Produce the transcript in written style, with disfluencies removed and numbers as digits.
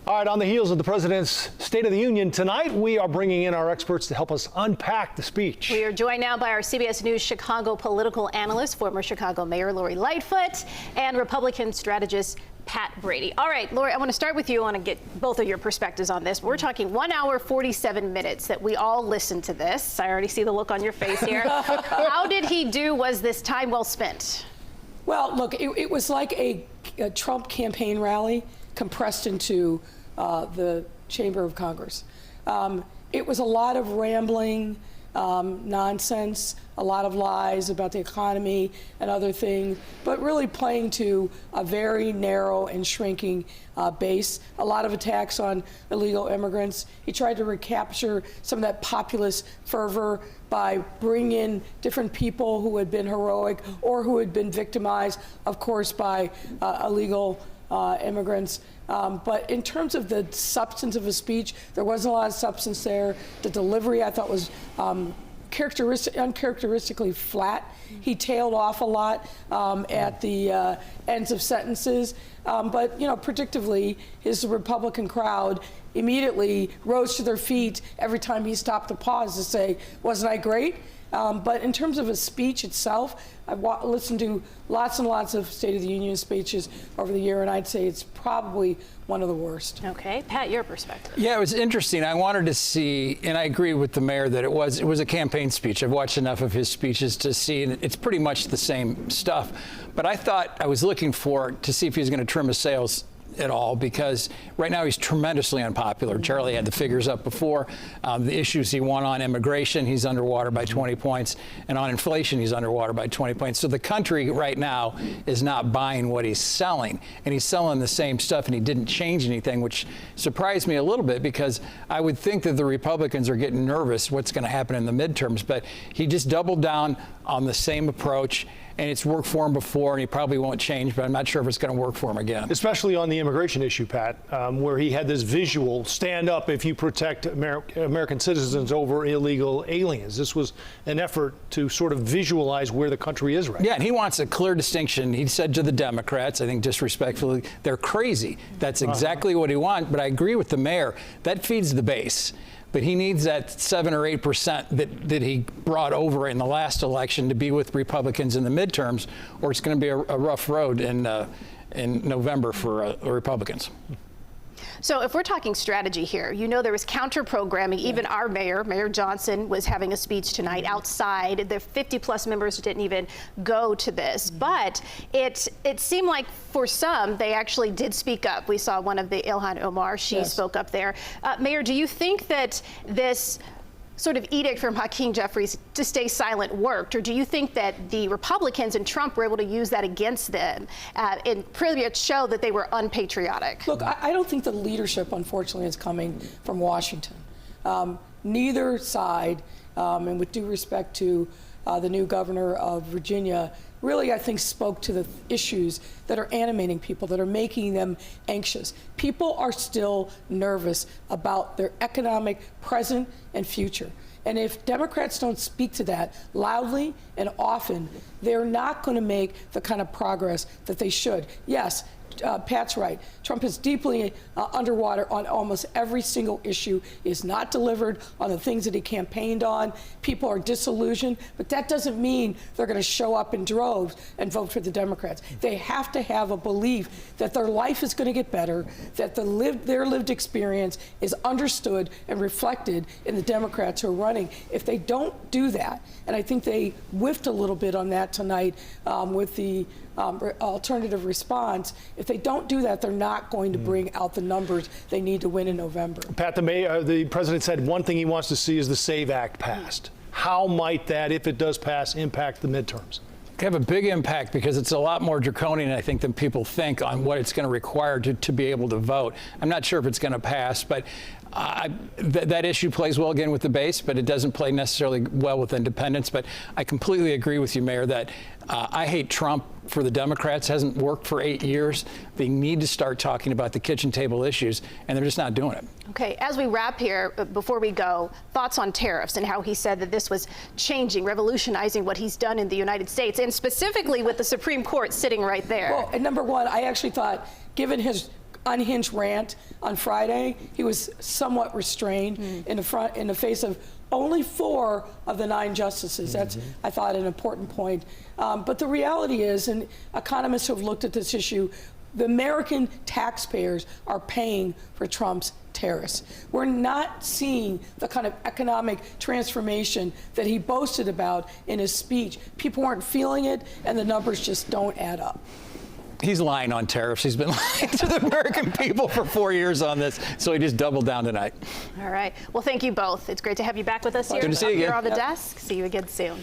All right, on the heels of the president's State of the Union tonight, we are bringing in our experts to help us unpack the speech. We are joined now by our CBS News Chicago political analyst, former Chicago Mayor Lori Lightfoot, and Republican strategist Pat Brady. All right, Lori, I want to start with you. I want to get both of your perspectives on this. We're talking 1 hour, 47 minutes that we all listened to this. I already see the look on your face here. How did he do? Was this time well spent? Well, look, it was like a Trump campaign rally compressed into the Chamber of Congress. It was a lot of rambling, nonsense, a lot of lies about the economy and other things, but really playing to a very narrow and shrinking base. A lot of attacks on illegal immigrants. He tried to recapture some of that populist fervor by bringing in different people who had been heroic or who had been victimized, of course, by illegal immigrants. But in terms of the substance of a speech, there wasn't a lot of substance there. The delivery, I thought, was uncharacteristically flat. He tailed off a lot at the ends of sentences. But, you know, predictably, his Republican crowd immediately rose to their feet every time he stopped to pause to say, wasn't I great? But in terms of a speech itself, I've listened to lots and lots of State of the Union speeches over the year, and I'd say it's probably one of the worst. Okay, Pat, your perspective. Yeah, it was interesting. I wanted to see, and I agree with the mayor that it was a campaign speech. I've watched enough of his speeches to see, and it's pretty much the same stuff. But I thought I was looking to see if he was going to trim his sails at all, because right now he's tremendously unpopular. Charlie had the figures up before. The issues he won on immigration, he's underwater by 20 points, and on inflation, he's underwater by 20 points. So the country right now is not buying what he's selling, and he's selling the same stuff, and he didn't change anything, which surprised me a little bit, because I would think that the Republicans are getting nervous what's going to happen in the midterms, but he just doubled down on the same approach. And it's worked for him before, and he probably won't change, but I'm not sure if it's going to work for him again. Especially on the immigration issue, Pat, where he had this visual, stand up if you protect American citizens over illegal aliens. This was an effort to sort of visualize where the country is right now. Yeah, and he wants a clear distinction. He said to the Democrats, I think disrespectfully, they're crazy. That's exactly what he wants, but I agree with the mayor. That feeds the base. But he needs that 7 or 8% that he brought over in the last election to be with Republicans in the midterms, or it's going to be a rough road in November for Republicans. So if we're talking strategy here, you know there was counter-programming. Even our mayor, Mayor Johnson, was having a speech tonight outside. The 50-plus members didn't even go to this. But it seemed like for some, they actually did speak up. We saw one of the Ilhan Omar, she spoke up there. Mayor, do you think that this sort of edict from Hakeem Jeffries to stay silent worked, or do you think that the Republicans and Trump were able to use that against them and pretty much show that they were unpatriotic? Look, I don't think the leadership, unfortunately, is coming from Washington. Neither side, and with due respect to the new governor of Virginia, really, I think, spoke to the issues that are animating people, that are making them anxious. People are still nervous about their economic present and future. And if Democrats don't speak to that loudly and often, they're not going to make the kind of progress that they should. Yes, Pat's right. Trump is deeply underwater on almost every single issue. He has not delivered on the things that he campaigned on. People are disillusioned, but that doesn't mean they're going to show up in droves and vote for the Democrats. They have to have a belief that their life is going to get better, that their lived experience is understood and reflected in the Democrats who are running. If they don't do that, and I think they whiffed a little bit on that tonight with the alternative response, if they don't do that, they're not going to bring out the numbers they need to win in November. Pat, the president said one thing he wants to see is the SAVE Act passed. How might that, if it does pass, impact the midterms? Have a big impact, because it's a lot more draconian, I think, than people think on what it's going to require to be able to vote. I'm not sure if it's going to pass, but that issue plays well again with the base, but it doesn't play necessarily well with independents. But I completely agree with you, Mayor, that I hate Trump for the Democrats. Hasn't worked for 8 years. They need to start talking about the kitchen table issues, and they're just not doing it. Okay, as we wrap here, before we go, thoughts on tariffs and how he said that this was changing, revolutionizing what he's done in the United States, and specifically with the Supreme Court sitting right there. Well, and number one, I actually thought, given his unhinged rant on Friday, he was somewhat restrained in the face of only 4 of the 9 justices. That's, I thought, an important point. But the reality is, and economists who have looked at this issue, the American taxpayers are paying for Trump's tariffs. We're not seeing the kind of economic transformation that he boasted about in his speech. People aren't feeling it, and the numbers just don't add up. He's lying on tariffs. He's been lying to the American people for 4 years on this, so he just doubled down tonight. All right. Well, thank you both. It's great to have you back with us here. Good to see you again. Here on the desk. See you again soon.